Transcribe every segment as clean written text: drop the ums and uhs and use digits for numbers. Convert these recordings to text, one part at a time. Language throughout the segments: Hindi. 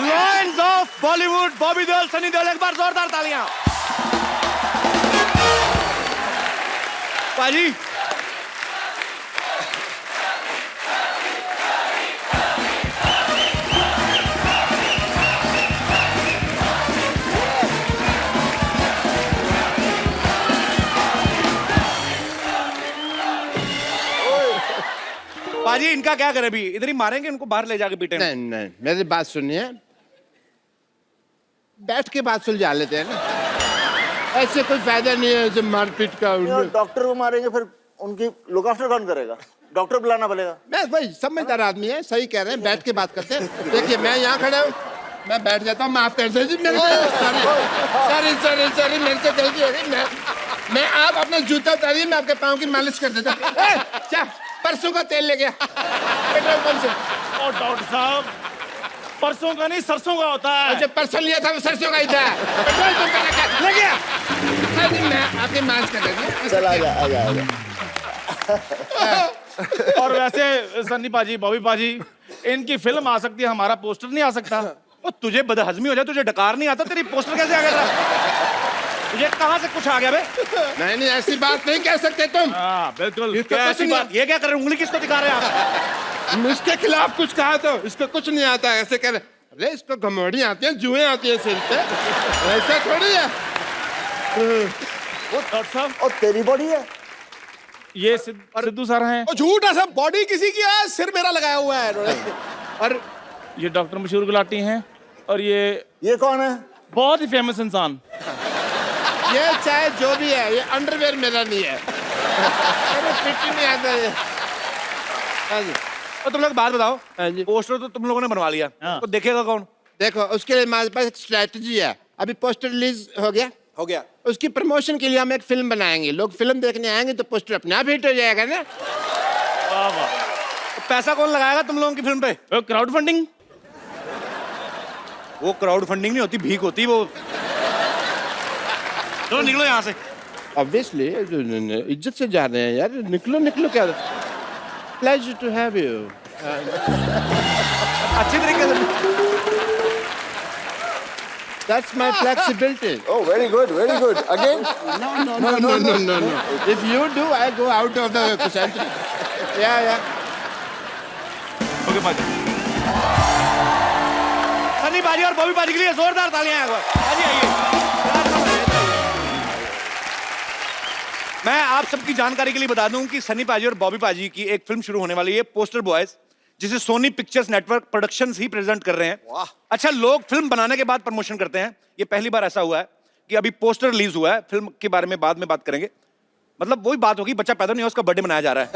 लायंस ऑफ बॉलीवुड, बॉबी देओल, सनी देओल, एक बार जोरदार तालियां। पाजी पाजी इनका क्या करें अभी? इधर ही मारेंगे इनको, बाहर ले जाके पीटेंगे। नहीं नहीं, मेरी बात सुनिए, बैठ के बात सुलझा लेते हैं ना, ऐसे कोई फायदा नहीं है ऐसे मारपीट का। डॉक्टर को मारेंगे फिर उनकी लुक आफ्टर कौन करेगा? डॉक्टर बुलाना पड़ेगा। मैं भाई समझदार आदमी है, सही कह रहे हैं, बैठ के बात करते हैं। देखिए मैं यहाँ खड़ा हूँ, मैं बैठ जाता हूँ, माफ कर दीजिए मेरे सॉरी सॉरी सॉरी, मेरे से गलती हो गई। मैं आप अपना जूता उतारिए, मैं आपके पाँव की मालिश कर देता हूँ। क्या परसों का तेल ले गया पेट्रोल पंप से? और डॉक्टर साहब परसों का नहीं सरसों का होता है। जो परसों लिया था वो सरसों का ही था, पेट्रोल पंप का क्या ले गया? मैं आपकी मालिश कर देता हूँ। चल आजा। और वैसे सन्नी पाजी, बॉबी पाजी, इनकी फिल्म आ सकती है, हमारा पोस्टर नहीं आ सकता। और तुझे बदहजमी हो जाए, तुझे डकार नहीं आता, तेरी पोस्टर कैसे आ गया था? तुझे कहाँ से कुछ आ गया बे? नहीं ऐसी बात नहीं कह सकते तुम। हाँ बिल्कुल, क्या ऐसी बात? ये क्या कर रहे हैं? उंगली किसको दिखा रहे हैं आप? इसके खिलाफ कुछ कहा तो इसको कुछ नहीं आता, ऐसे कह रहे अरे इसको घमौड़ी आती है, जुएं आती है सिर पे, ऐसा थोड़ी है। वो डॉक्टर साहब, और तेरी बॉडी है ये सिद्धू सर हैं। झूठ है सब, बॉडी किसी की है, सिर मेरा लगाया हुआ है इन्होंने। और ये डॉक्टर मशहूर गुलाटी हैं। और ये कौन है? बहुत ही फेमस इंसान। ये चाहे जो भी है, ये अंडरवेयर मेरा नहीं है, अरे फिट ही नहीं आता ये। हाँ जी। और तुम लोग बात बताओ, हाँ जी। पोस्टर तो तुम लोगों ने बनवा लिया, तो देखेगा कौन? देखो उसके लिए हमारे पास एक स्ट्रैटेजी है। अभी पोस्टर रिलीज हो गया, उसकी प्रमोशन के लिए हम एक फिल्म बनाएंगे, लोग फिल्म देखने आएंगे तो पोस्टर अपने आप हिट हो जाएगा ना। तो पैसा कौन लगाएगा तुम लोगों की फिल्म पे? Crowd funding. वो क्राउड फंडिंग नहीं होती, भीख होती वो। चलो निकलो यहाँ से। ऑब्वियसली इज्जत से जा रहे हैं यार, निकलो क्या। Pleasure to have you. अच्छी तरीके से। That's my flexibility. Oh, very good. Again? No. If you do, I go out of the center. Yeah. Okay पाजी। सनी पाजी और बॉबी पाजी के लिए जोरदार तालियां हैं। पाजी आइए। मैं आप सबकी जानकारी के लिए बता दूं कि सनी पाजी और बॉबी पाजी की एक फिल्म शुरू होने वाली है, पोस्टर बॉयज, जिसे सोनी पिक्चर्स नेटवर्क प्रोडक्शंस ही प्रेजेंट कर रहे हैं। अच्छा, लोग फिल्म बनाने के बाद प्रमोशन करते हैं, ये पहली बार ऐसा हुआ है कि अभी पोस्टर रिलीज हुआ है, फिल्म के बारे में बाद में बात करेंगे। मतलब वही बात होगी, बच्चा पैदा नहीं हुआ, उसका बर्थडे मनाया जा रहा है।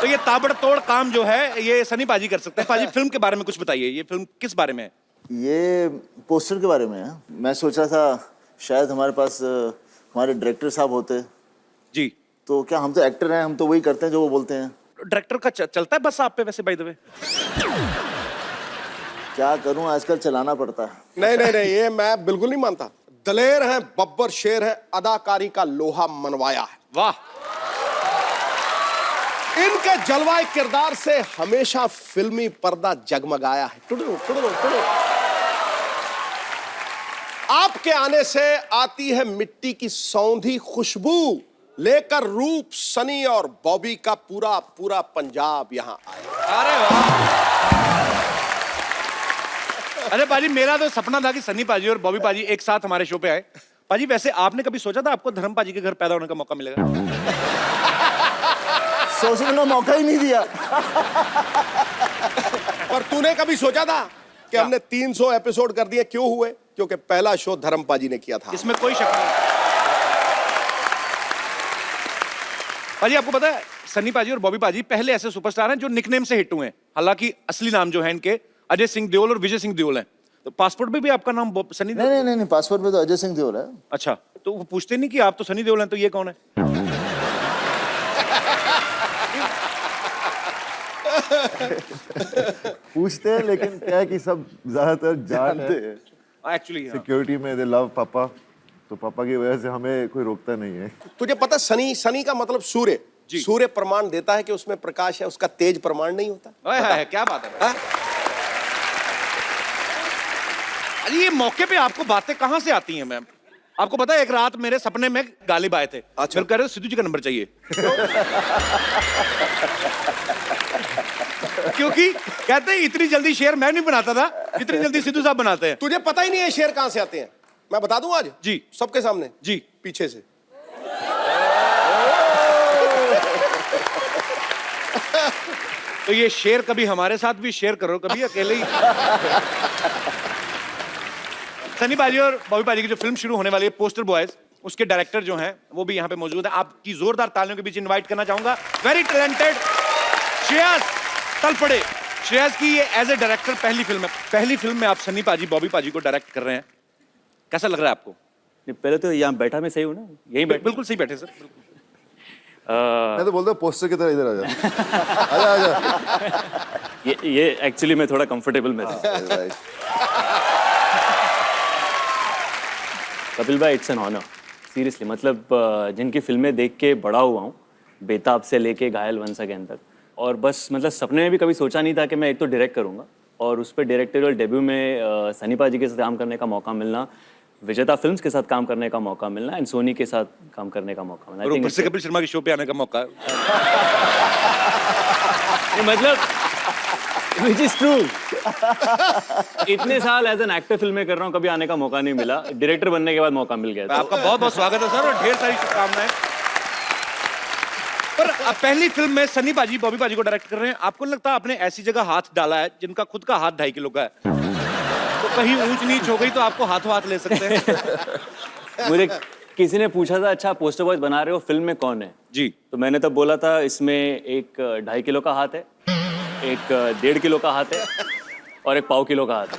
तो ये ताबड़तोड़ काम जो है ये सनी पाजी कर सकते हैं। पाजी फिल्म के बारे में कुछ बताइए, ये फिल्म किस बारे में है? ये पोस्टर के बारे में है। मैं सोच रहा था शायद हमारे पास हमारे डायरेक्टर साहब होते जी। तो क्या, हम तो एक्टर हैं, हम तो वही करते हैं जो वो बोलते हैं। डायरेक्टर का चलता है बस आप पे वैसे, बाय द वे? क्या करूं, आजकल चलाना पड़ता है। नहीं, ये मैं बिल्कुल नहीं मानता। दलेर हैं, बब्बर शेर है, अदाकारी का लोहा मनवाया है। वाह। इनके जलवाए किरदार से हमेशा फिल्मी पर्दा जगमगाया है। टुडू। आपके आने से आती है मिट्टी की सौंधी खुशबू, लेकर रूप सनी और बॉबी का पूरा पंजाब यहाँ आया। अरे वाह। अरे पाजी, मेरा तो सपना था कि सनी पाजी और बॉबी पाजी एक साथ हमारे शो पे आए। पाजी वैसे आपने कभी सोचा था आपको धर्म पाजी के घर पैदा होने का मौका मिलेगा? सोचने का मौका ही नहीं दिया। पर तूने कभी सोचा था कि हमने 300 एपिसोड कर दिए? क्यों हुए? क्योंकि पहला शो धर्म पाजी ने किया था। इसमें कोई शक नहीं। पाजी आपको पता है, सनी पाजी और बॉबी पाजी पहले ऐसे सुपरस्टार हैं जो निकनेम से हिट हुए हैं। हालांकि असली नाम जो है इनके अजय सिंह देओल और विजय सिंह देओल है। तो पासपोर्ट पे भी आपका नाम सनी देओल? नहीं, पासपोर्ट पे तो अजय सिंह देओल है। अच्छा, तो वो पूछते नहीं कि आप तो सनी देओल हैं, तो ये कौन है? पूछते हैं, लेकिन क्या है कि सब ज्यादातर जानते हैं। एक्चुअली सिक्योरिटी में दे लव पापा, तो पापा की वजह से हमें कोई रोकता नहीं है। तुझे पता सनी का मतलब सूर्य। सूर्य प्रमाण देता है कि उसमें प्रकाश है, उसका तेज प्रमाण नहीं होता। क्या बात है। अरे ये मौके पे आपको बातें कहाँ से आती हैं मैम? आपको पता है एक रात मेरे सपने में गालिब आए थे। अच्छा। फिर कह रहे सिद्धू जी का नंबर चाहिए। क्योंकि कहते हैं इतनी जल्दी शेर मैं नहीं बनाता था, इतनी जल्दी सिद्धू साहब बनाते हैं। तुझे पता ही नहीं है शेर कहां से आते हैं। मैं बता दूं आज जी। सबके सामने जी। पीछे से। तो ये शेर कभी हमारे साथ भी शेयर करो, कभी अकेले ही। सनी पाजी और बॉबी पाजी की जो फिल्म शुरू होने वाली है पोस्टर बॉयज, उसके डायरेक्टर जो हैं वो भी यहाँ पे मौजूद है। आपकी जोरदार तालियों के बीच इनवाइट करना चाहूंगा वेरी टैलेंटेड श्रेयस तलपड़े। श्रेयस की ये एज ए डायरेक्टर पहली फिल्म है। पहली फिल्म में आप सनी पाजी बॉबी पाजी को डायरेक्ट कर रहे हैं, कैसा लग रहा है आपको? पहले तो यहाँ बैठा मैं सही हूँ ना, यही बैठ। बिल्कुल सही बैठे सर। मैं तो बोलता हूँ पोस्टर की तरह इधर आ जा। आजा आजा। ये एक्चुअली मैं थोड़ा कंफर्टेबल में था। राइट। कपिल भाई इट्स एन ऑनर सीरियसली। मतलब जिनकी फिल्में देख के बड़ा हुआ हूँ, बेताब से लेके घायल वंस अगेन तक, और बस मतलब सपने में भी कभी सोचा नहीं था कि मैं एक तो डायरेक्ट करूँगा और उस पर डायरेक्टोरियल डेब्यू में सनी पाजी के साथ काम करने का मौका मिलना, विजेता फिल्म्स के साथ काम करने का मौका मिलना एंड सोनी के साथ काम करने का मौका मिलना। और ऊपर से कपिल शर्मा के शो पे आने का मौका है। मतलब विच इज ट्रू। इतने साल एज एन एक्टर फिल्में कर रहा हूँ, कभी आने का मौका नहीं मिला। डायरेक्टर बनने के बाद मौका मिल गया। आपका बहुत बहुत स्वागत है सर और ढेर सारी शुभकामनाएं। पर अब पहली फिल्म में सनी पाजी बॉबी पाजी को डायरेक्ट कर रहे हैं, आपको नहीं लगता आपने ऐसी जगह हाथ डाला है जिनका खुद का हाथ 2.5 किलो का है, तो कहीं ऊंच नीच हो गई तो आपको हाथों हाथ ले सकते हैं। मुझे किसी ने पूछा था अच्छा पोस्टर बॉयज बना रहे हो, फिल्म में कौन है जी, तो मैंने तब बोला था इसमें एक 2.5 किलो का हाथ है, एक 1.5 किलो का हाथ है और एक 1.5 किलो का हाथ है।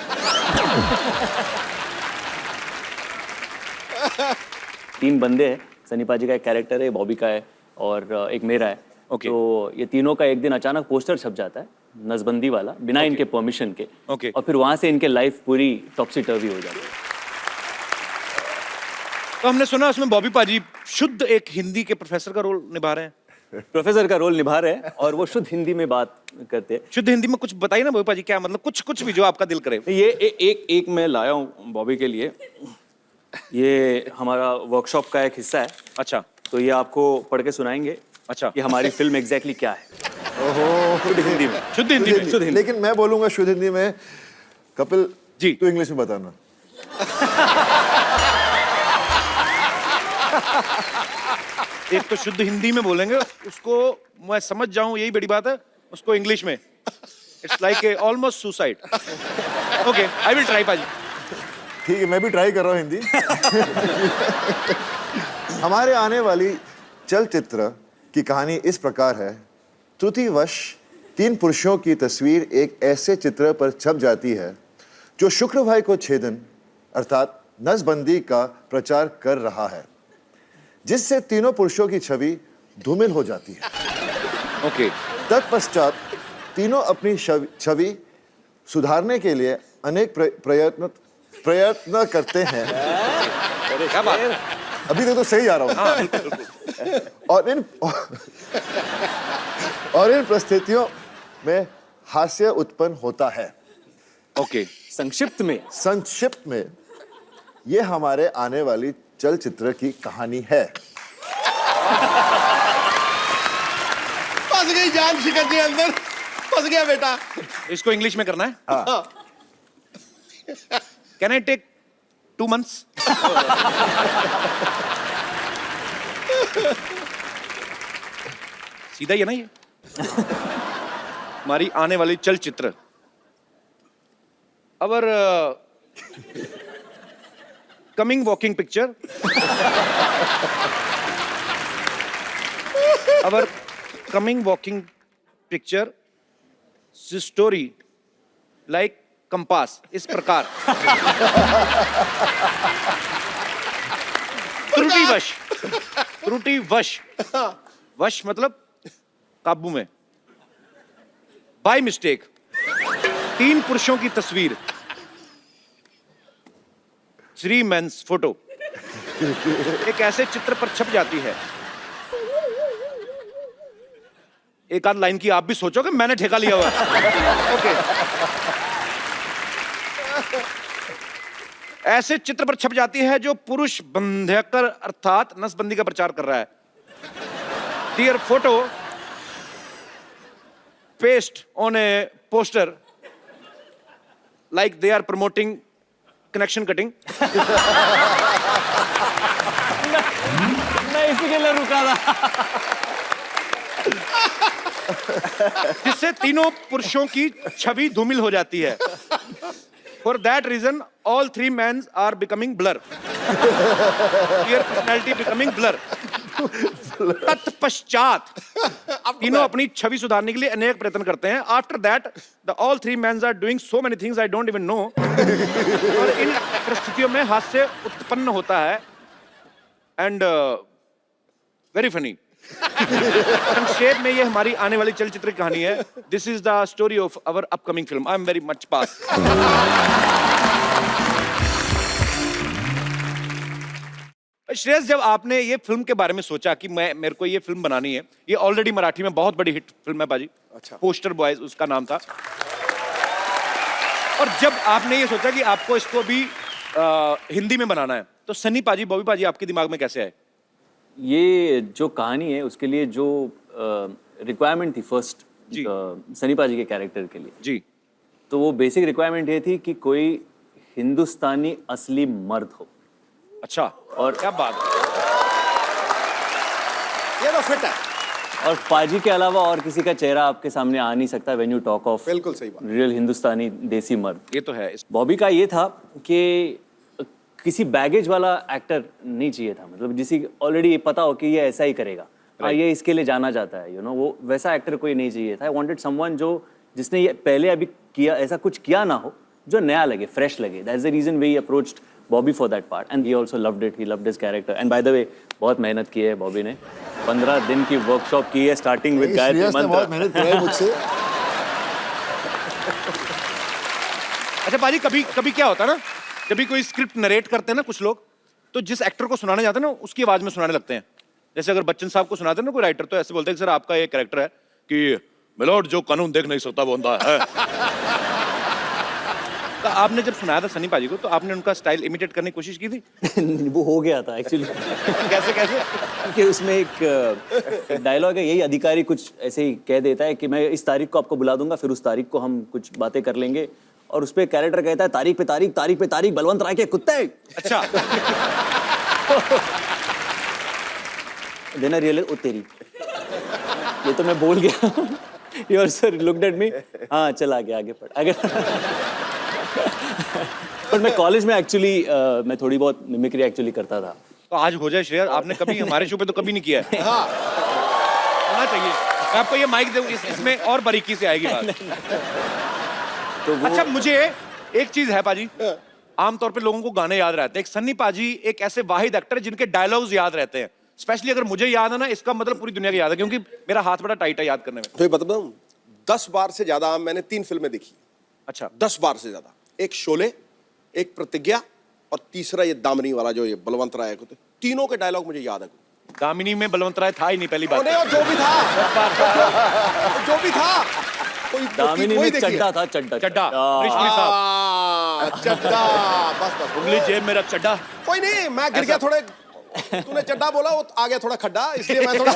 3 बंदे हैं, सनी पाजी का एक कैरेक्टर है, बॉबी का है और एक मेरा है। Okay. तो ये तीनों का एक दिन अचानक पोस्टर छप जाता है नसबंदी वाला, बिना इनके परमिशन के। Okay. और फिर वहां से इनके लाइफ पूरी टॉपसी टर्वी हो जाती है। तो हमने सुना उसमें बॉबी पाजी शुद्ध एक हिंदी के प्रोफेसर का रोल निभा रहे हैं। प्रोफेसर का रोल निभा रहे हैं और वो शुद्ध हिंदी में बात करते हैं। शुद्ध हिंदी में कुछ बताइए ना बॉबी पाजी, क्या मतलब कुछ भी जो आपका दिल करे। ये एक मैं लाया हूँ बॉबी के लिए। ये हमारा वर्कशॉप का एक हिस्सा है। अच्छा तो ये आपको पढ़ के सुनाएंगे। अच्छा। कि हमारी फिल्म एग्जैक्टली क्या है। ओहो। शुद्ध हिंदी में। शुद्ध हिंदी में। शुद्ध हिंदी। लेकिन मैं बोलूंगा शुद्ध हिंदी में। कपिल जी। तू इंग्लिश में बताना। एक तो शुद्ध हिंदी में बोलेंगे, उसको मैं समझ जाऊं यही बड़ी बात है, उसको इंग्लिश में it's like a almost suicide. Okay I will try पाजी। ठीक है, मैं भी ट्राई कर रहा हूँ हिंदी। हमारे आने वाली चलचित्र की कहानी इस प्रकार है। त्रुटिवश 3 पुरुषों की तस्वीर एक ऐसे चित्र पर छप जाती है जो शुक्रवार को छेदन अर्थात नसबंदी का प्रचार कर रहा है, जिससे तीनों पुरुषों की छवि धूमिल हो जाती है। ओके तत्पश्चात तीनों अपनी छवि सुधारने के लिए अनेक प्रयत्न करते हैं। क्या बात है? अभी तक तो सही जा रहा हूँ। और इन परिस्थितियों में हास्य उत्पन्न होता है। ओके संक्षिप्त संक्षिप्त में ये हमारे आने वाली चलचित्र की कहानी है। फंस गई जान शिकर के अंदर, फंस गया बेटा। इसको इंग्लिश में करना है। Can I take 2 months? सीधा ही है ना ये हमारी आने वाली चलचित्र। Our coming walking picture, our coming walking picture story like compass, इस प्रकार। त्रुटिवश वश मतलब काबू में, बाय मिस्टेक 3 पुरुषों की तस्वीर, 3 मेंस फोटो एक ऐसे चित्र पर छप जाती है। एक आध लाइन की आप भी सोचोगे, मैंने ठेका लिया हुआ है। ओके ऐसे चित्र पर छप जाती है जो पुरुष बंध्यकर अर्थात नसबंदी का प्रचार कर रहा है। Dear photo paste on a poster like they are promoting connection cutting. मैं इसी के लिए रुका था। जिससे तीनों पुरुषों की छवि धूमिल हो जाती है। For that reason all three man are becoming blur. Their personality becoming blur। तत्पश्चात तीनों अपनी छवि सुधारने के लिए अनेक प्रयत्न करते हैं। After that the all three man are doing so many things I don't even know. और इन परिस्थितियों में हास्य उत्पन्न होता है एंड वेरी फनी। संक्षेप में ये हमारी आने वाली चलचित्र की कहानी है। This is the story of our upcoming film. I am very much pass. Shreyas, जब आपने ये फिल्म के बारे में सोचा कि मेरे को ये फिल्म बनानी है, ये ऑलरेडी मराठी में बहुत बड़ी हिट फिल्म है बाजी। अच्छा। पोस्टर बॉयज उसका नाम था। और जब आपने ये सोचा कि आपको इसको भी हिंदी में बनाना है, तो सनी पाजी, बॉबी पाजी आपके दिमाग में कैसे आए? ये जो कहानी है उसके लिए जो रिक्वायरमेंट थी फर्स्ट जी। सनी पाजी के कैरेक्टर के लिए, जी। तो वो बेसिक रिक्वायरमेंट ये थी कि कोई हिंदुस्तानी असली मर्द हो। अच्छा, और क्या बात है। ये तो फिट है। और पाजी के अलावा और किसी का चेहरा आपके सामने आ नहीं सकता व्हेन यू टॉक ऑफ बिल्कुल सही बात। रियल हिंदुस्तानी देसी मर्द। ये तो है। बॉबी का ये था कि किसी बैगेज वाला एक्टर नहीं चाहिए था, मतलब जिसे ऑलरेडी पता हो कि ये ऐसा ही करेगा, हाँ ये इसके लिए जाना जाता है, यू नो, वो वैसा एक्टर कोई नहीं चाहिए था। आई वांटेड समवन जो जिसने ये पहले अभी किया ऐसा कुछ किया ना हो, जो नया लगे, फ्रेश लगे। That's the reason we approached Bobby for that part and he also loved it. He loved his character and by the way बहुत मेहनत की है बॉबी ने। 15 दिन की वर्कशॉप की है स्टार्टिंग विद गायत्री श्रेयस ने बहुत मंत्र। मेहनत की है मुझसे। अच्छा पाजी, कभी कभी क्या होता है ना, जब भी कोई स्क्रिप्ट नरेट करते हैं ना कुछ लोग, तो जिस एक्टर को सुनाने जाते हैं ना उसकी आवाज में सुनाने लगते हैं। जैसे अगर बच्चन साहब को सुनाते हैं ना कोई राइटर, तो ऐसे बोलते हैं कि सर आपका ये कैरेक्टर है कि मिलोड जो कानून देख नहीं सकता वो अंधा है। तो आपने जब सुनाया था सनी पाजी को, तो आपने उनका स्टाइल इमिटेट करने की कोशिश की थी? वो हो गया था एक्चुअली। कैसे कैसे? कि उसमें एक डायलॉग है, यही अधिकारी कुछ ऐसे ही कह देता है कि मैं इस तारीख को आपको बुला दूंगा, फिर उस तारीख को हम कुछ बातें कर लेंगे। और उस पे कैरेक्टर कहता है तारीख पे तारीख, तारीख पे तारीख, बलवंत राय के कुत्ते। अच्छा। देन आई रियलाइज ओ तेरी, ये तो मैं बोल गया। Your sir looked at me, हाँ चल आगे आगे पढ़ आगे। पर मैं कॉलेज में एक्चुअली मैं थोड़ी बहुत मिमिक्री एक्चुअली करता था। तो आज हो जाए श्रेया, आपने कभी हमारे शो पे तो कभी नहीं किया है। हाँ, होना चाहिए। मैं आपको ये माइक दूं, इसमें और बारीकी से आएगी बात। तो वो अच्छा, मुझे एक चीज है पाजी, आमतौर पे लोगों को गाने याद रहते हैं। एक सन्नी पाजी एक ऐसे वाहिद एक्टर है जिनके डायलॉग्स याद रहते हैं। स्पेशली अगर मुझे याद है ना, इसका मतलब पूरी दुनिया को याद है, क्योंकि मेरा हाथ बड़ा टाइट है याद करने में। तो ये बताऊं, 10 बार से ज्यादा मैंने 3 फिल्में देखी। अच्छा। 10 बार से ज्यादा। एक शोले, एक प्रतिज्ञा, और तीसरा ये दामिनी वाला जो ये बलवंत राय को। तीनों के डायलॉग मुझे याद है। दामिनी में बलवंत राय था ही नहीं, पहली बात। और जो भी था, जो भी था, दामिनी में चड्डा था, चड्डा चड्डा, ऋषि साहब, चड्डा, बस बस उंगली जेब में रख चड्डा। कोई नहीं, मैं गिर गया थोड़े, तूने चड्डा बोला, वो आ गया थोड़ा खड्डा, इसलिए मैं थोड़ा।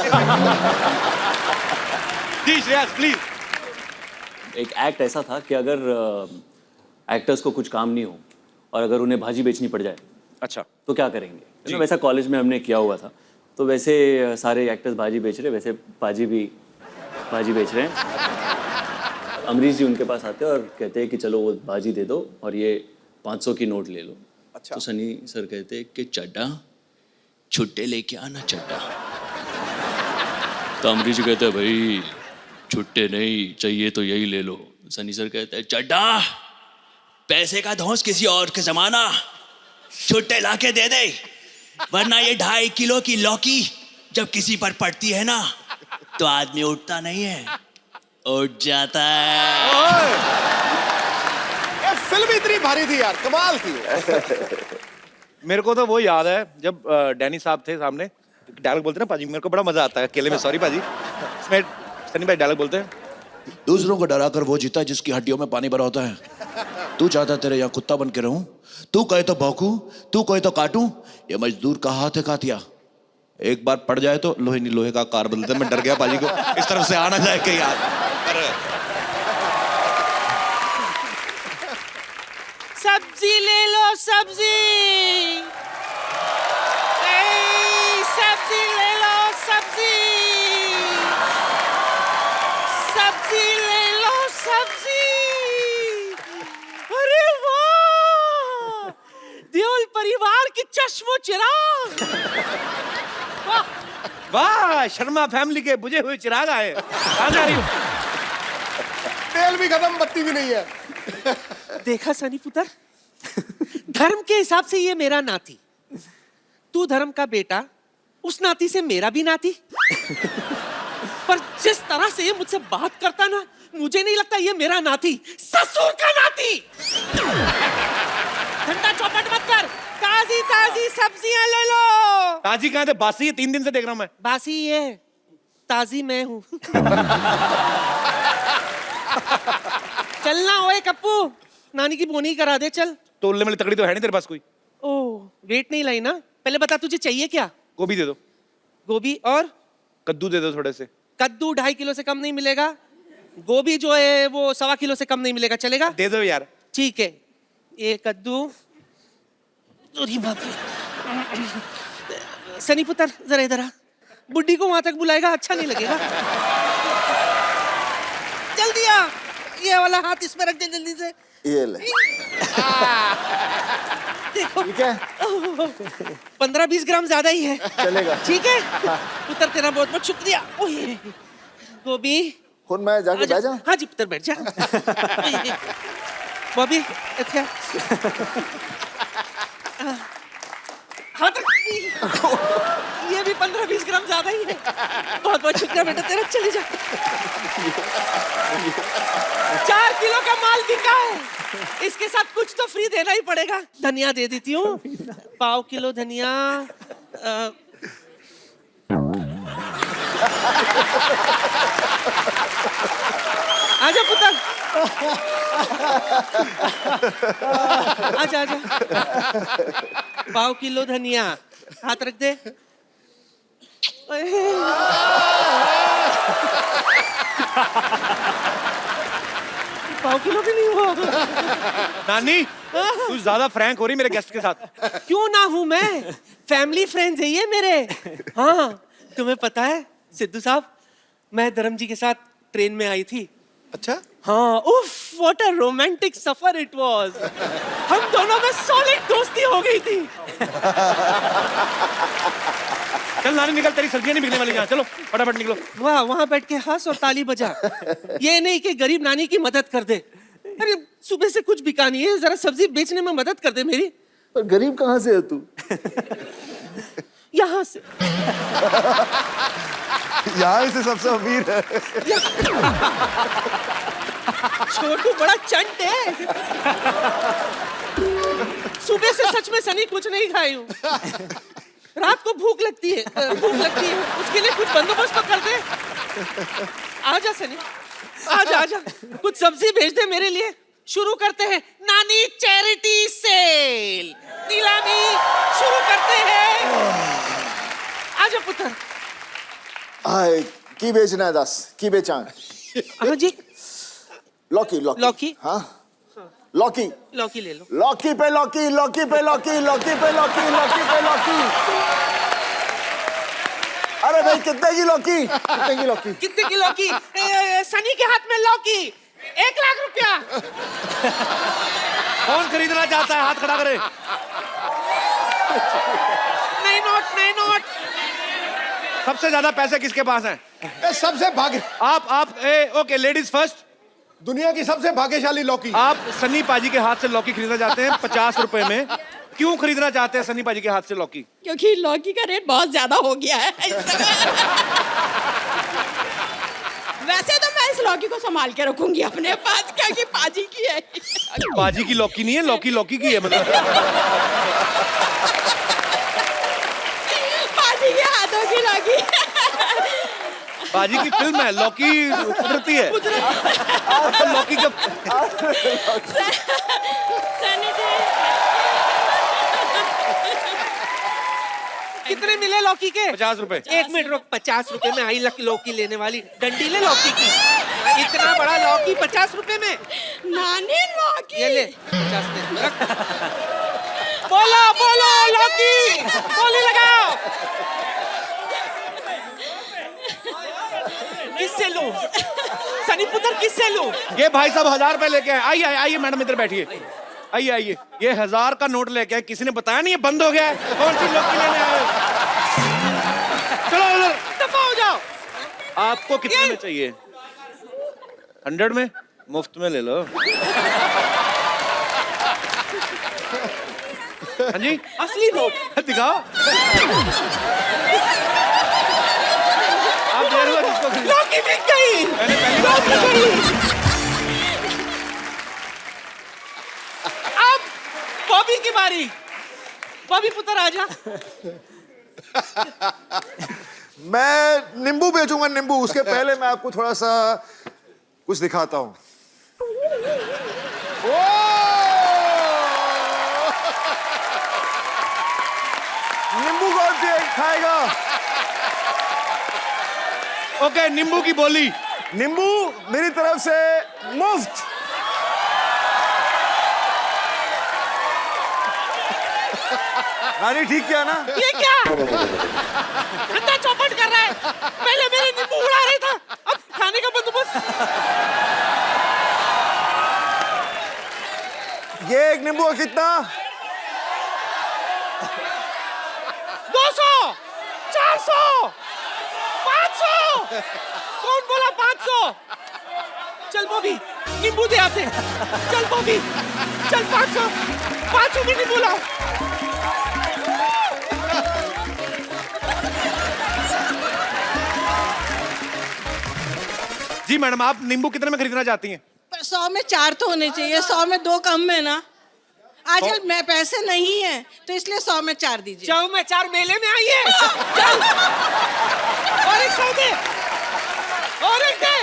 जी श्रेयस प्लीज। एक एक्ट ऐसा था कि अगर एक्टर्स को कुछ काम नहीं हो और अगर उन्हें भाजी बेचनी पड़ जाए, अच्छा, तो क्या करेंगे। तो वैसा कॉलेज में हमने किया हुआ था। तो वैसे सारे एक्टर्स भाजी बेच रहे, वैसे पाजी भी भाजी बेच रहे हैं। अमरीश जी उनके पास आते हैं और कहते हैं कि चलो वो भाजी दे दो और ये 500 की नोट ले लो। अच्छा। तो सनी सर कहते हैं कि चड्डा छुट्टे लेके आना चड्डा। तो अमरीश जी कहते हैं भाई छुट्टे नहीं चाहिए तो यही ले लो। सनी सर कहते हैं चड्डा पैसे का धौंस किसी और के जमाना, छुट्टे लाके दे दे, वरना ये 2.5 किलो की लौकी जब किसी पर पड़ती है ना, तो आदमी उठता नहीं है, उठ जाता है। ये फिल्म इतनी भारी थी यार, कमाल थी। मेरे को तो वो याद है जब डैनी साहब थे सामने, डायलॉग बोलते ना पाजी, मेरे को बड़ा मजा आता है अकेले में। सॉरी पाजी, इसमें सनी भाई डायलॉग बोलते हैं, दूसरों को डराकर वो जीता जिसकी हड्डियों में पानी भरा होता है। तू चाहता तेरे यहाँ कुत्ता बन के रहूं? तू कहे तो भौंकूं, तू कहे तो काटूं। ये मजदूर का हाथ है कातिया, एक बार पड़ जाए तो लोहे नहीं लोहे का कार बदलते। मैं डर गया पाजी को इस तरफ से आना जाए कहीं यार। सब्जी ले लो सब्जी, सब्जी ले लो सब्जी, सब्जी ले लो सब्जी। अरे वाह, देओल परिवार की चश्मो चिराग। वाह, शर्मा फैमिली के बुझे हुए चिराग आए। कहाँ जा रही हो? तेल भी खत्म, बत्ती भी नहीं है। देखा सनी पुत्र, धर्म के हिसाब से ये मेरा नाती, तू धर्म का बेटा, उस नाती से मेरा भी नाती। पर जिस तरह से ये मुझसे बात करता ना, मुझे नहीं लगता ये मेरा नाती, ससुर का नाती। घंटा चौपट मत कर, ताजी ताजी सब्जियां ले लो। ताजी कहाँ थे? बासी है, 3 दिन से देख रहा हूँ मैं। बासी ये, ताजी मैं हूँ। चलना ओए कप्पू, नानी की बोनी करा दे चल। तोलने वाली तकड़ी तो है नहीं तेरे पास कोई? ओह, वेट नहीं लाई ना? पहले बता तुझे चाहिए क्या? गोभी दे दो। गोभी और कद्दू दे दो थोड़े से। कद्दू 2.5 किलो से कम नहीं मिलेगा। गोभी जो है वो 1.25 किलो से कम नहीं मिलेगा, चलेगा? दे दो यार। ठीक है, ये कद्दू। अरे बाप रे। सनी पुत्र जरा इधर आ, बुड्ढी को वहां तक बुलाएगा अच्छा नहीं लगेगा। जल्दी आ, ये वाला हाथ इसमें रख दे जल्दी से। ये ले। देखो ठीक है, 15-20 ग्राम ज्यादा ही है, चलेगा। ठीक है पुत्र, तेरा बहुत बहुत शुक्रिया। ओए, गोभी खुद मैं जाके बैठ जाऊं? हाँ जी पुत्र बैठ जा। बॉबी अच्छा हाँ तो ये भी 15-20 ग्राम ज्यादा ही है। बहुत बहुत शुक्रिया बेटा तेरा, चले जा। 4 किलो का माल बिका है, इसके साथ कुछ तो फ्री देना ही पड़ेगा। धनिया दे देती हूँ, 1/4 किलो धनिया। आजा पुत्र, आजा आजा। 1/4 किलो धनिया, हाथ रख दे। 1/4 किलो भी नहीं हुआ। नानी, तू ज्यादा फ्रैंक हो रही मेरे गेस्ट के साथ। क्यों ना हूं मैं, फैमिली फ्रेंड्स है ये मेरे। हाँ, तुम्हें पता है सिद्धू साहब, मैं धर्म जी के साथ ट्रेन में आई थी। अच्छा, हाँ, उफ, what a romantic suffer it was. हम दोनों में सॉलिड दोस्ती हो गई थी। चल नानी निकल, तेरी सब्जियां नहीं बिकने वाली यहाँ। चलो फटाफट निकलो। वाह, वहां बैठ के हंस और ताली बजा। ये नहीं कि गरीब नानी की मदद कर दे। अरे सुबह से कुछ बिका नहीं है, जरा सब्जी बेचने में मदद कर दे मेरी। पर गरीब कहाँ से है तू? यहाँ से। यहाँ से सबसे अमीर है। छोटू बड़ा चंट है। सुबह से सच में सनी कुछ नहीं खाई हूँ। रात को भूख लगती है, उसके लिए कुछ बंदोबस्त तो कर दे। आजा सनी, आजा आजा, कुछ सब्जी भेज दे मेरे लिए। शुरू करते हैं नानी चैरिटी सेल, नीलामी शुरू करते हैं। आजा पुत्र। हाय, की बेचना है? 10 की बेचा? हाँ जी, लौकी। लौकी? हाँ, लौकी। लौकी ले लो। लौकी पे लौकी, लौकी पे लौकी, लौकी पे लौकी, लौकी पे लौकी। अरे भाई कितने की लौकी? कितने की लौकी? कितने की लौकी? सनी के हाथ में लौकी, 1 लाख रुपया। कौन खरीदना चाहता है? हाथ खड़ा करे। नहीं नोट। सबसे ज्यादा पैसे किसके पास हैं? सबसे भाग्य, आप ओके, लेडीज फर्स्ट। दुनिया की सबसे भाग्यशाली लौकी। आप सन्नी पाजी के हाथ से लौकी खरीदना चाहते हैं 50 रुपए में। क्यों खरीदना चाहते हैं सन्नी पाजी के हाथ से लौकी? क्योंकि लौकी का रेट बहुत ज्यादा हो गया है। वैसे तो मैं इस लौकी को संभाल के रखूंगी अपने पास, क्योंकि पाजी की है। पाजी की लौकी नहीं है, लौकी की है मतलब। पाजी के हाथों की लौकी। पाजी की फिल्म है, लौकी कुदरती है। अब तो लौकी का सनी जी कितने मिले लौकी के? 50 रुपए। 1 मिनट रुक, 50 रुपए में आई लौकी लेने वाली, डंडी ले लौकी की। इतना बड़ा लौकी 50 रुपए में? नानी लौकी ये ले 50 में रख। बोलो बोलो लौकी, बोली लगाओ। किससे लूं? सनी पुत्र किससे लूं? ये भाई साहब 1000 रुपए लेके आए। आइए आइए मैडम, इधर बैठिए। आइए आइए, ये 1000 का नोट लेके आए। किसी ने बताया नहीं ये बंद हो गया है? कौन सी लौकी लेने आए हो? चलो उधर, दफा हो जाओ। आपको कितने में चाहिए? 100 में? मुफ्त में ले लो। हाँ जी, असली नोट दिखाओ। आप दे रहे हो जिसको खरीद- लौकी बिक गई। मैंने पहली बार देखा। अब बॉबी की बारी। बॉबी पुत्र आजा। मैं नींबू बेचूंगा, नींबू। उसके पहले मैं आपको थोड़ा सा कुछ दिखाता हूँ। नींबू कौन खाएगा? ओके, नींबू की बोली। नींबू मेरी तरफ से मुफ्त। नानी ठीक किया ना? ये क्या धंधा चौपट कर रहा है? पहले मेरे नींबू उड़ा रहा था, अब खाने का बंदोबस्त। ये एक नींबू का कितना? 200, 400, 500। कौन बोला 500? चल बॉबी, नींबू दे आते। चल बॉबी, चल 500 में नींबू लाओ। जी मैडम, आप नींबू कितने में खरीदना चाहती हैं? पर 100 में 4 तो होने चाहिए, 100 में 2 कम है ना। आजकल मैं पैसे नहीं है तो इसलिए 100 में 4 दीजिए। जाओ मैं 4 मेले में आई है। चल और एक 100 दे, और एक दे।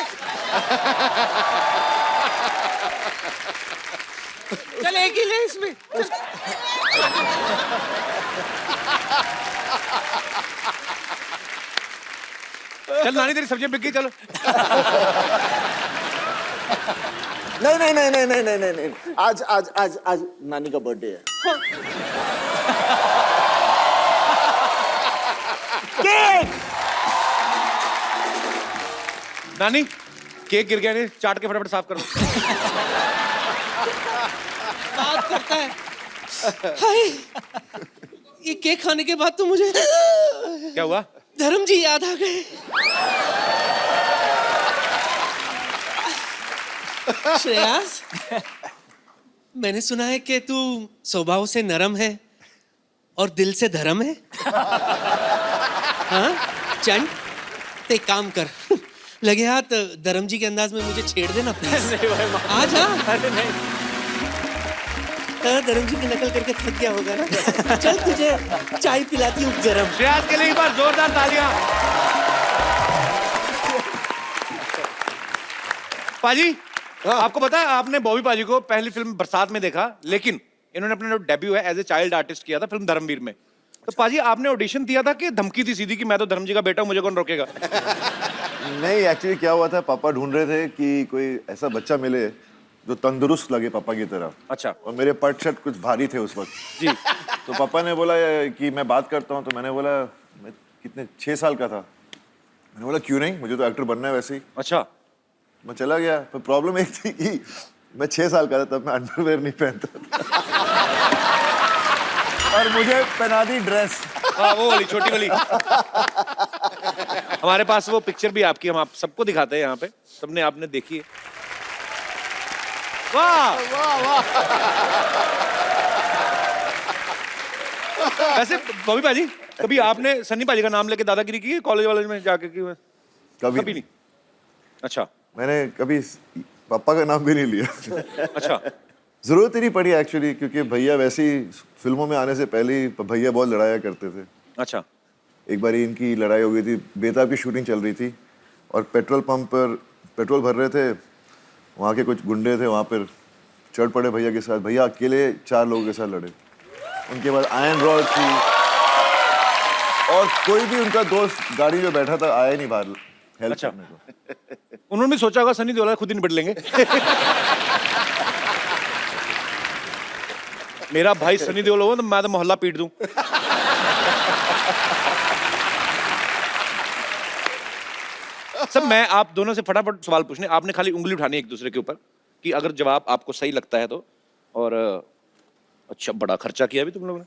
चल एक ही ले इसमें। चल नानी, तेरी सब्जी बिक गई, चलो। नहीं नहीं नहीं नहीं नहीं नहीं नहीं नहीं। आज आज आज आज नानी का बर्थडे है। केक! नानी, केक गिर गया, नहीं चाट के फटाफट साफ करो। बात करता है। हाय, ये केक खाने के बाद तो मुझे क्या हुआ? धर्म जी याद आ गए। श्रेयास, मैंने सुना है कि तू स्वभाव से नरम है और दिल से धर्म है। हाँ चंद, ते काम कर, लगे हाथ धर्म जी के अंदाज में मुझे छेड़ देना प्लीज। आ जा। धर्म जी की नकल करके थक गया होगा ना। चल तुझे चाय पिलाती हूँ गरम। श्रेयास के लिए एक बार जोरदार तालियां। पाजी, आपको पता है, आपने बॉबी पाजी को पहली फिल्म बरसात में देखा, लेकिन इन्होंने अपना डेब्यू है एज ए चाइल्ड आर्टिस्ट किया था फिल्म धर्मवीर में। तो पाजी, आपने ऑडिशन दिया था कि धमकी थी सीधी कि मैं तो धर्म जी का बेटा हूं, मुझे कौन रोकेगा? नहीं, एक्चुअली क्या हुआ था, पापा ढूंढ रहे थे कि कोई ऐसा बच्चा मिले जो तंदुरुस्त लगे पापा की तरह। अच्छा। और मेरे पट शर्ट कुछ भारी थे उस वक्त जी। तो पापा ने बोला कि मैं बात करता हूँ। तो मैंने बोला, मैं कितने 6 साल का था। मैंने बोला क्यों नहीं, मुझे तो एक्टर बनना है वैसे ही। अच्छा। मैं चला गया। पर प्रॉब्लम एक थी कि मैं 6 साल का था तब मैं अंडरवेयर नहीं पहनता था। और मुझे पहना दी ड्रेस। हाँ, वो वाली छोटी वाली। हमारे पास वो पिक्चर भी आपकी, हम आप सबको दिखाते हैं यहाँ पे, सबने आपने देखी है। वाह वाह वाह। वैसे बॉबी पाजी, कभी आपने सन्नी पाजी का नाम लेके दादागिरी की है कॉलेज वालेज में जाके की? कभी नहीं। अच्छा। मैंने कभी पापा का नाम भी नहीं लिया। अच्छा। जरूरत ही नहीं पड़ी एक्चुअली, क्योंकि भैया वैसे ही फिल्मों में आने से पहले ही भैया बहुत लड़ाया करते थे। अच्छा। एक बार इनकी लड़ाई हो गई थी, बेताब की शूटिंग चल रही थी और पेट्रोल पंप पर पेट्रोल भर रहे थे, वहाँ के कुछ गुंडे थे वहाँ पर चढ़ पड़े भैया के साथ। भैया अकेले 4 लोगों के साथ लड़े। उनके बाद आयरन रॉड थी और कोई भी उनका दोस्त गाड़ी में बैठा था आया नहीं बाहर हेल्प अच्छा। करने को। उन्होंने भी सोचा होगा सनी देओल खुद ही निपट लेंगे। मेरा भाई सनी देओल होगा तो मैं तो मोहल्ला पीट दूं। सब मैं आप दोनों से फटाफट सवाल पूछने, आपने खाली उंगली उठानी है एक दूसरे के ऊपर कि अगर जवाब आपको सही लगता है तो। और अच्छा बड़ा खर्चा किया अभी तुम लोगों ने।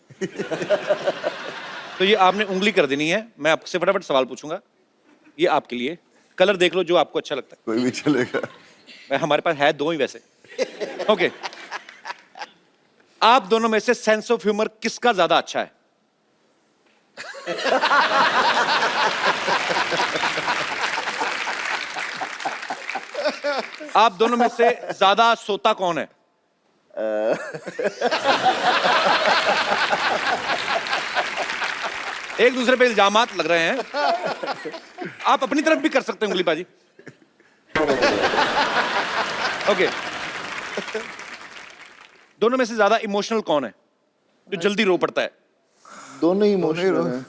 तो ये आपने उंगली कर देनी है, मैं आपसे फटाफट सवाल पूछूंगा, ये आपके लिए। कलर देख लो जो आपको अच्छा लगता है। कोई भी चलेगा। मैं हमारे पास है 2 ही वैसे। ओके, आप दोनों में से सेंस ऑफ ह्यूमर किसका ज्यादा अच्छा है? आप दोनों में से ज्यादा सोता कौन है? एक दूसरे पे इल्जामात लग रहे हैं। आप अपनी तरफ भी कर सकते हैं उंगली बाजी। ओके, दोनों में से ज्यादा इमोशनल कौन है, जो जल्दी रो पड़ता है? दोनों ही इमोशनल हैं।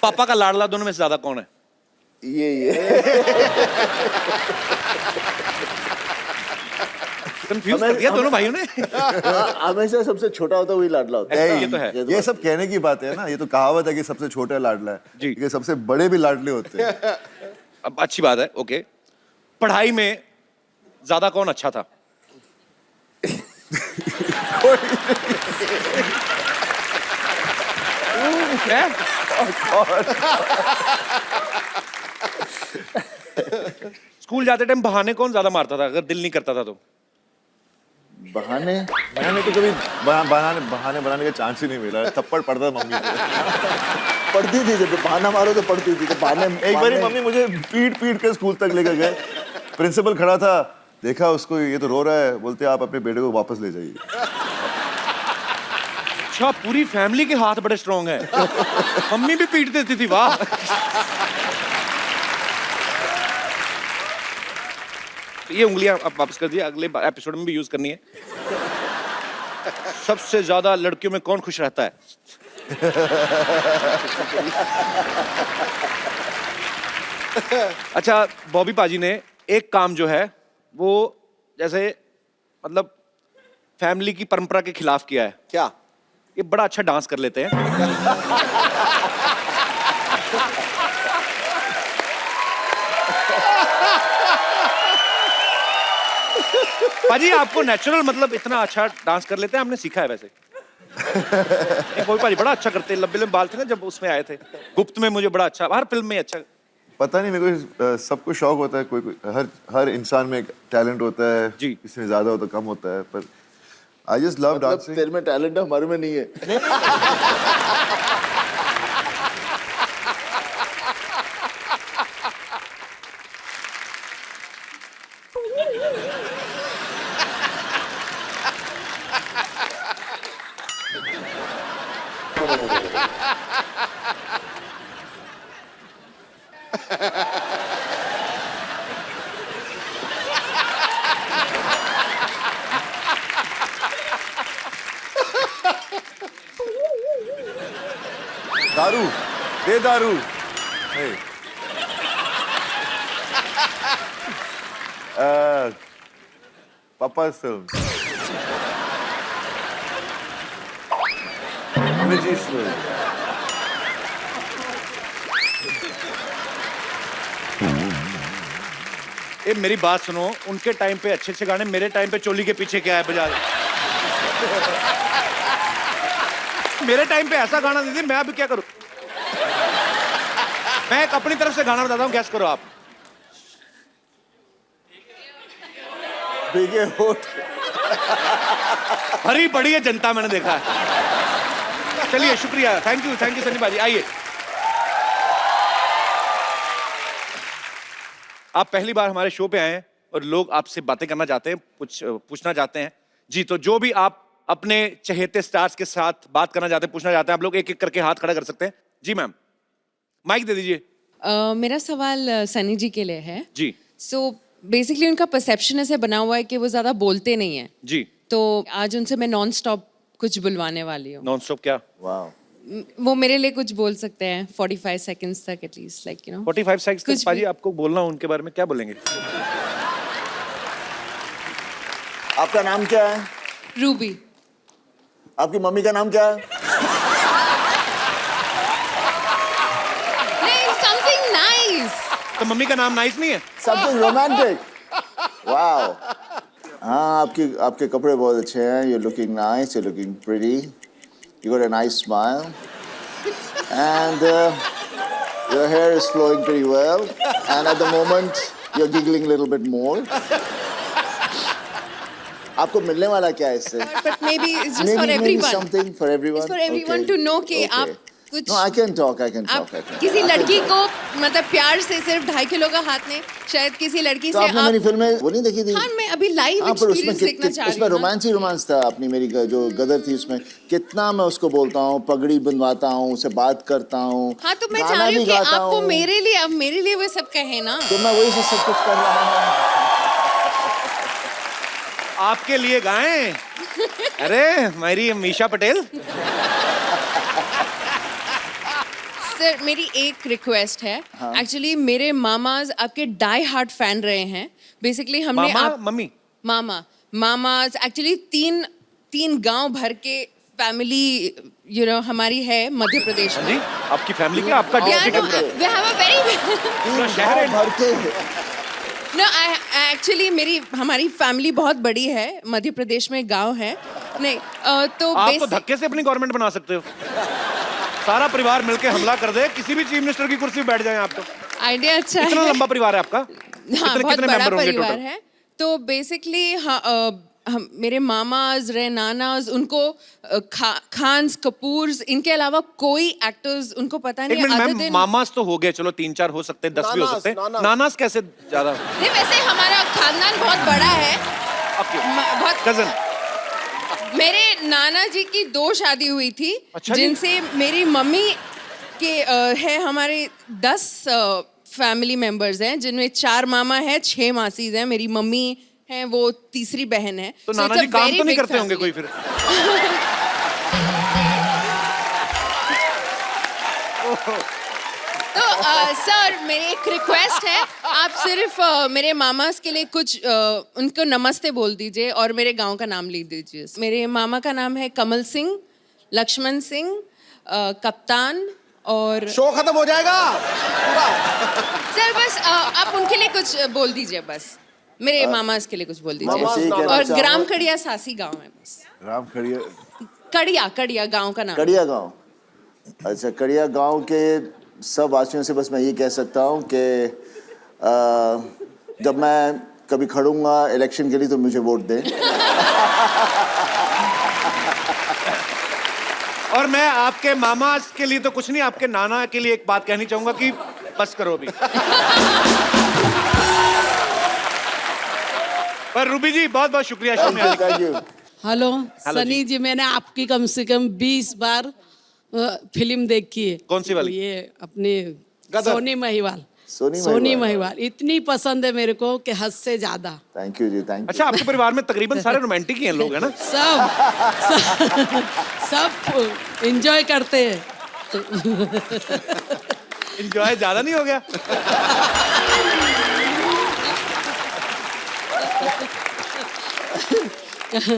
पापा का लाडला दोनों में से ज्यादा कौन है? ये कंफ्यूज कर दिया दोनों भाइयों ने। हमेशा सबसे छोटा होता है वही लाडला होता है। ये तो है। ये सब कहने की बात है ना, ये तो कहावत है कि सबसे छोटा लाडला है जी। ये सबसे बड़े भी लाडले होते हैं। अब अच्छी बात है। ओके, पढ़ाई में ज्यादा कौन अच्छा था? मैं? स्कूल जाते टाइम बहाने कौन ज्यादा मारता था अगर दिल नहीं करता था तो? बहाने मैंने तो कभी बहाने बनाने का चांस ही नहीं मिला। थप्पड़ पड़ता था मम्मी से। पढ़ती थी, जब बहाना मारो तो पढ़ती थी। तो बहाने एक बार मम्मी मुझे पीट के स्कूल तक लेकर गए। प्रिंसिपल खड़ा था, देखा उसको, ये तो रो रहा है, बोलते आप अपने बेटे को वापस ले जाइए। अच्छा, पूरी फैमिली के हाथ बड़े स्ट्रॉन्ग हैं। मम्मी भी पीट देती थी, वाह। ये उंगलियां आप वापस कर दिए, अगले एपिसोड में भी यूज करनी है। सबसे ज्यादा लड़कियों में कौन खुश रहता है? अच्छा, बॉबी पाजी ने एक काम जो है वो जैसे मतलब फैमिली की परंपरा के खिलाफ किया है। क्या? ये बड़ा अच्छा डांस कर लेते हैं। पाजी आपको नेचुरल मतलब इतना अच्छा डांस कर लेते हैं, हमने सीखा है वैसे। कोई पाजी बड़ा अच्छा करते हैं, लंबे लंबे बाल थे ना जब उसमें आए थे गुप्त में, मुझे बड़ा अच्छा, हर फिल्म में अच्छा। पता नहीं, मेरे को सबको शौक होता है, कोई हर इंसान में एक टैलेंट होता है जी। किसी में ज्यादा होता कम होता है, पर आई जस्ट लव डांसिंग। तेरे में टैलेंट है, हमारे में नहीं है। दारू दे, दारू। Hey. Papa's film. Miji's film. ये मेरी बात सुनो, उनके टाइम पे अच्छे अच्छे गाने, मेरे टाइम पे चोली के पीछे क्या है बजा। मेरे टाइम पे ऐसा गाना दीदी, मैं अभी क्या करूं? मैं एक अपनी तरफ से गाना बताता हूं, गैस करो आप। भीगे होठ। भरी पड़ी है जनता, मैंने देखा है। चलिए, शुक्रिया, थैंक यू सनी बाजी। आइए, आप पहली बार हमारे शो पे आए हैं और लोग आपसे बातें करना चाहते हैं, कुछ पूछना चाहते हैं जी। तो जो भी आप अपने चहेते स्टार्स के साथ बात करना चाहते हैं, पूछना चाहते हैं, आप लोग एक एक करके हाथ खड़ा कर सकते हैं। जी मैम, माइक दे दीजिए। मेरा सवाल सनी जी के लिए है। जी। सो बेसिकली उनका परसेप्शन ऐसे बना हुआ है कि वो ज्यादा बोलते नहीं है। जी। तो आज उनसे मैं नॉन स्टॉप कुछ बुलवाने वाली हूँ। नॉन स्टॉप क्या? वाह, वो मेरे लिए कुछ बोल सकते हैं 45 सेकंड्स तक at least, like you know. 45 seconds तक कुछ पाजी भी। आपको बोलना हो उनके बारे में, क्या बोलेंगे? आपका नाम क्या है? रूबी। आपकी मम्मी का नाम क्या है? नहीं, समथिंग नाइस। तो मम्मी का नाम नाइस नहीं है? Something romantic. वाओ। हाँ, आपके कपड़े बहुत अच्छे हैं। You looking nice, you looking pretty, you got a nice smile and your hair is flowing pretty well and at the moment you're giggling a little bit more. आपको मिलने वाला क्या है इससे? But maybe it's just for Maybe everyone. something for everyone. It's for everyone Okay. to know कि Okay. आप कुछ No, I can talk. आप किसी लड़की को मतलब प्यार से सिर्फ 2.5 किलो का हाथ नहीं, शायद किसी लड़की तो से आपने मेरी आप। फिल्म में वो नहीं देखी थी? हाँ, मैं अभी लाइव हाँ, पर उसमें एक्सपीरियंस देखना चाह रही उसमें हूँ ना। रोमांस ही रोमांस था। अपनी मेरी जो गदर थी उसमें कितना मैं उसको बोलता हूँ, पगड़ी बंधवाता हूँ, उसे बात करता हूँ। हाँ, तो मैं गाना चाह रही हूँ भी कि गाता आपको हूँ। मेरे लिए वो सब कहे ना। तो मैं वही से सब कुछ कर रहा हूँ। आपके लिए गाएं? अरे मेरी मीशा पटेल। सर, मेरी एक रिक्वेस्ट है। एक्चुअली मेरे मामाज आपके डाई हार्ट फैन रहे हैं। बेसिकली हमने मामा, मम्मी? मामाज एक्चुअली तीन गांव भर के फैमिली यू नो हमारी है मध्य प्रदेश हाँ में। जी, आपकी फैमिली क्या? आपका डिस्ट्रिक्ट है पूरा? We have a very पूरा शहर है? भर के No, एक्चुअली हमारी फैमिली बहुत बड़ी है, मध्य प्रदेश में गांव है। नहीं तो आप तो धक्के से अपनी गवर्नमेंट बना सकते हो। सारा परिवार मिलके हमला कर दे, किसी भी चीफ मिनिस्टर की कुर्सी पे बैठ जाए आप तो। आइडिया अच्छा कितना है। लंबा परिवार है आपका? हाँ, बहुत कितने बड़ा मेंबर होंगे परिवार टोटल? है। तो बेसिकली हम मेरे मामाज रहे, नानाज, उनको खान्स, कपूर्स, इनके अलावा कोई एक्टर्स उनको पता एक नहीं। Minute other ma'am, than- mama's तो हो गए, चलो 3-4 हो सकते हैं, 10 भी हो नानास, सकते हैं। नानास। नानास कैसे ज्यादा? नहीं, वैसे हमारा खानदान बहुत बड़ा है। बहुत कजन? मेरे नाना जी की 2 शादी हुई थी। अच्छा जी। जिनसे मेरी मम्मी के है हमारे 10 फैमिली मेंबर्स हैं, जिनमें 4 मामा है, 6 मासीज हैं। मेरी मम्मी है, वो तीसरी बहन है। तो So नाना it's a जी काम very तो नहीं big करते होंगे family. कोई फिर? तो सर, मेरी एक रिक्वेस्ट है, आप सिर्फ मेरे मामास के लिए कुछ उनको नमस्ते बोल दीजिए और मेरे गांव का नाम लिख दीजिए। मेरे मामा का नाम है कमल सिंह, लक्ष्मण सिंह, कप्तान और। शो खत्म हो जाएगा। सर बस आप उनके लिए कुछ बोल दीजिए बस। मेरे मामास के लिए कुछ बोल मामास दीजिए। नाम। और ग्राम कड़िया सासी गांव है बस। राम खड़िया कड़िया गांव का नाम। कड़िया गांव। अच्छा, कड़िया गांव के सब वासियों से बस मैं ये कह सकता हूँ कि जब मैं कभी खड़ूंगा इलेक्शन के लिए तो मुझे वोट दें। और मैं आपके मामा के लिए तो कुछ नहीं, आपके नाना के लिए एक बात कहनी चाहूंगा कि बस करो अभी। पर रूबी जी बहुत बहुत शुक्रिया शो में आने के लिए। Thank you. Hello hello Sunny ji, मैंने आपकी कम से कम 20 बार फिल्म देखी है। कौन सी वाली? ये अपनी गदर। सोनी महिवाल। सोनी महिवाल इतनी पसंद है मेरे को कि हद से ज्यादा। Thank you ji, thank you. अच्छा, आपके परिवार में तकरीबन सारे रोमांटिक ही हैं लोग, है ना? सब एंजॉय करते हैं। एंजॉय ज्यादा नहीं हो गया?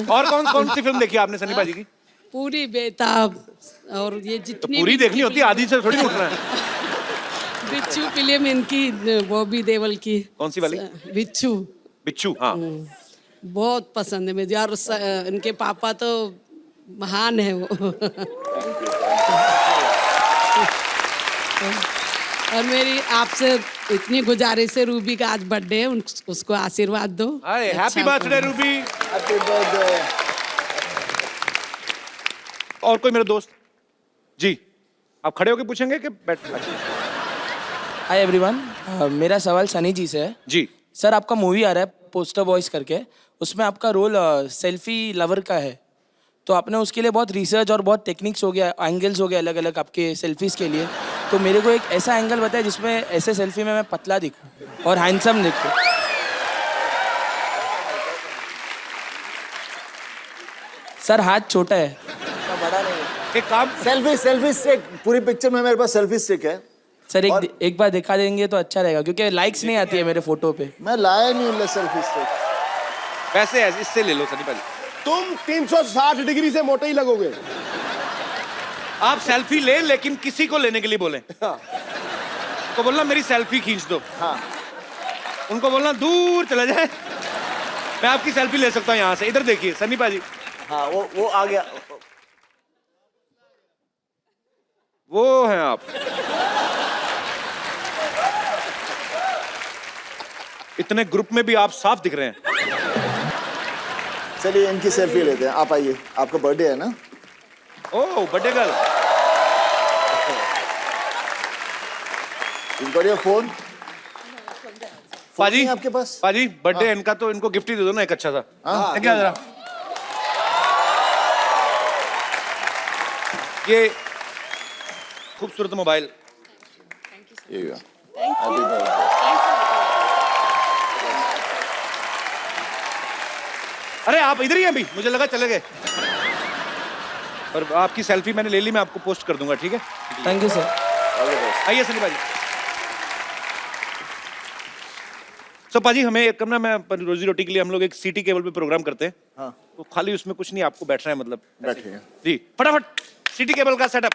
और कौन कौन सी फिल्म देखी आपने सनी पाजी की? पूरी बेताब और ये तो जितनी पूरी भी देखनी होती है, आधी से थोड़ी उठना है। बिच्छू फिल्म इनकी, बॉबी देओल की। कौन सी वाली? बिच्छू। बिच्छू, हाँ। बहुत पसंद है मुझे। और इनके पापा तो महान है वो। और मेरी आपसे इतनी गुजारिश है, रूबी का आज बर्थडे है, उसको आशीर्वाद दो। अरे happy birthday Ruby. Happy birthday. और कोई मेरे दोस्त? जी, आप खड़े होके पूछेंगे कि बैठ? हाय एवरीवन, मेरा सवाल सनी जी से है। जी सर, आपका मूवी आ रहा है पोस्टर बॉयज करके, उसमें आपका रोल सेल्फी लवर का है। तो आपने उसके लिए बहुत रिसर्च और बहुत टेक्निक्स हो गया, एंगल्स हो गए अलग अलग आपके सेल्फीज़ के लिए। तो मेरे को एक ऐसा एंगल बताया जिसमें ऐसे सेल्फी में मैं पतला दिखूं और हैंडसम दिखूं। सर हाथ छोटा है, बड़ा नहीं है। एक काम, सेल्फी स्टिक, पूरी पिक्चर में मेरे पास सेल्फी स्टिक है। सर एक बार दिखा देंगे तो अच्छा रहेगा, क्योंकि लाइक्स नहीं आती है मेरे फोटो पे। मैं लाया नहीं हूँ सेल्फी स्टिक। वैसे है, इससे ले लो सनी भाजी। तुम 360 डिग्री से मोटे ही लगोगे। आप सेल्फी ले, लेकिन किसी को लेने के लिए बोले। तो बोलना मेरी सेल्फी खींच दो। हाँ। उनको बोलना दूर चला जाए, मैं आपकी सेल्फी ले सकता हूँ यहाँ से। इधर देखिए सनी भाजी। हाँ, वो आ गया। वो हैं आप। इतने ग्रुप में भी आप साफ दिख रहे हैं। चलिए इनकी सेल्फी लेते हैं, आप आइए। आपका बर्थडे है ना? Oh, birthday girl. got your phone? पाजी आपके पास? पाजी बर्थडे इनका, तो इनको गिफ्ट ही दे दो ना एक अच्छा सा। हाँ, क्या जरा ये खूबसूरत mobile. Here you go. Happy birthday. अरे आप इधर ही हैं अभी, मुझे लगा चले गए। और आपकी सेल्फी मैंने ले ली, मैं आपको पोस्ट कर दूंगा, ठीक है? Thank you sir. आइए सनी भाजी। तो पाजी हमें एक करना, मैं रोजी रोटी के लिए हम लोग एक सीटी केबल पे प्रोग्राम करते हैं। हाँ। तो खाली उसमें कुछ नहीं, आपको बैठना है, मतलब बैठिए। जी फटाफट सीटी केबल का सेटअप।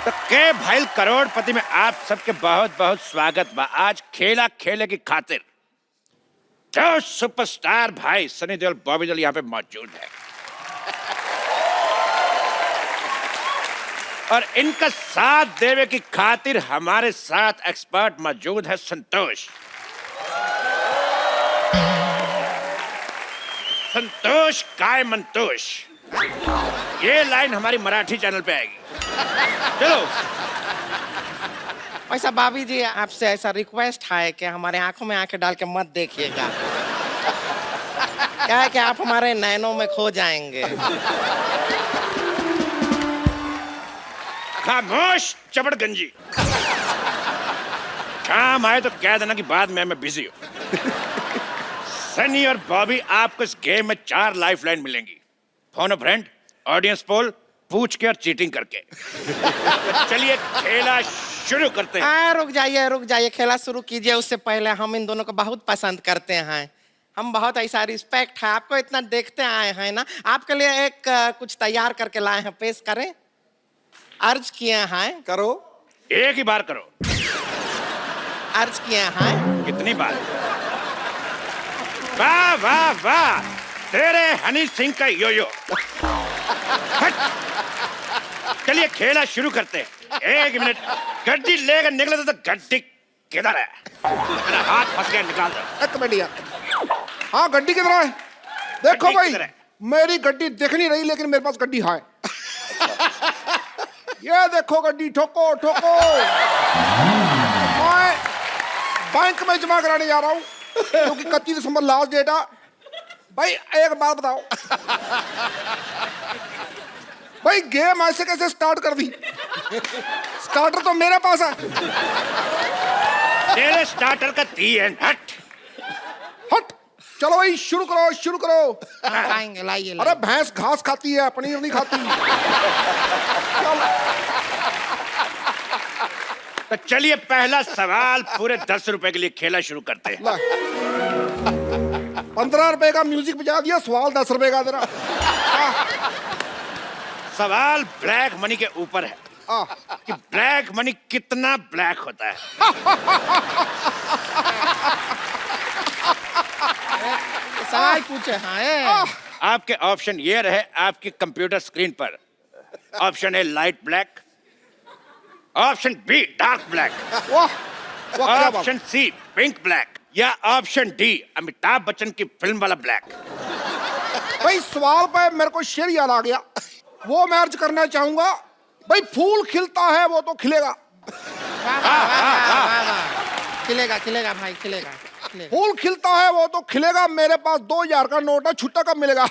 तो के भाई करोड़पति में आप सबके बहुत बहुत स्वागत बा। आज खेला खेले की खातिर जो सुपरस्टार भाई सनी देओल, बॉबी देओल यहाँ पे मौजूद है, और इनका साथ देवे की खातिर हमारे साथ एक्सपर्ट मौजूद है संतोष। संतोष काय मंतोष, ये लाइन हमारी मराठी चैनल पे आएगी। चलो। वैसा भाभी जी आपसे ऐसा रिक्वेस्ट है कि हमारे आंखों में आंखें डाल के मत देखिएगा, क्या है कि आप हमारे नैनों में खो जाएंगे। खामोश चपड़गंजी, काम आए तो कह देना कि बाद में मैं बिजी हूं। सनी और बॉबी आपको इस गेम में 4 लाइफलाइन मिलेंगी। फोन अ फ्रेंड, ऑडियंस पोल, पूछ के और चीटिंग करके। चलिए खेला शुरू करते हैं। रुक जाइए, खेला शुरू कीजिए। उससे पहले हम इन दोनों को बहुत पसंद करते हैं, हम बहुत ऐसा रिस्पेक्ट है, आपको इतना देखते आए हैं ना, आपके लिए एक कुछ तैयार करके लाए हैं, पेश करें। अर्ज किए हैं। करो। एक ही बार करो। अर्ज किए हैं। कितनी बार? वाह वाह वाह, तेरे हनी सिंह का योयो। चलिए खेला शुरू करते हैं। 1 मिनट, गड्डी लेकर निकले तो गड्डी किधर है? मेरा हाथ फंस गया, निकाल दो। एक मिनट यार। हाँ, गड्डी किधर है? देखो गड्डी भाई, किधर है? मेरी गड्डी दिख नहीं रही, लेकिन मेरे पास गड्डी है। ये देखो गड्डी, ठोको ठोको। मैं बैंक में जमा कराने जा रहा हूँ, क्योंकि 31 दिसंबर लास्ट डेट है। भाई एक बात बताओ, भाई गेम ऐसे कैसे स्टार्ट कर दी? स्टार्टर तो मेरे पास है। तेरे स्टार्टर का दी एंड हट। हट, चलो भाई शुरू करो शुरू करो। लाएंगे, लाइए। अरे भैंस घास खाती है, पनीर नहीं खाती। तो चलिए पहला सवाल पूरे 10 रुपए के लिए खेला शुरू करते हैं। 15 रुपए का म्यूजिक बजा दिया, सवाल 10 रुपए का तेरा। सवाल ब्लैक मनी के ऊपर है कि ब्लैक मनी कितना ब्लैक होता है। सवाल पूछे हैं। आपके ऑप्शन ये रहे आपकी कंप्यूटर स्क्रीन पर। Option A light black, option B dark black, option C pink black, या ऑप्शन डी अमिताभ बच्चन की फिल्म वाला ब्लैक। भाई सवाल पे मेरे को शेर याद आ गया, वो मैं अर्ज करना चाहूंगा। भाई फूल खिलता है वो तो खिलेगा। खिलेगा खिलेगा भाई, खिलेगा। फूल खिलता है वो तो खिलेगा, मेरे पास 2000 का नोट है, छुट्टा कब मिलेगा?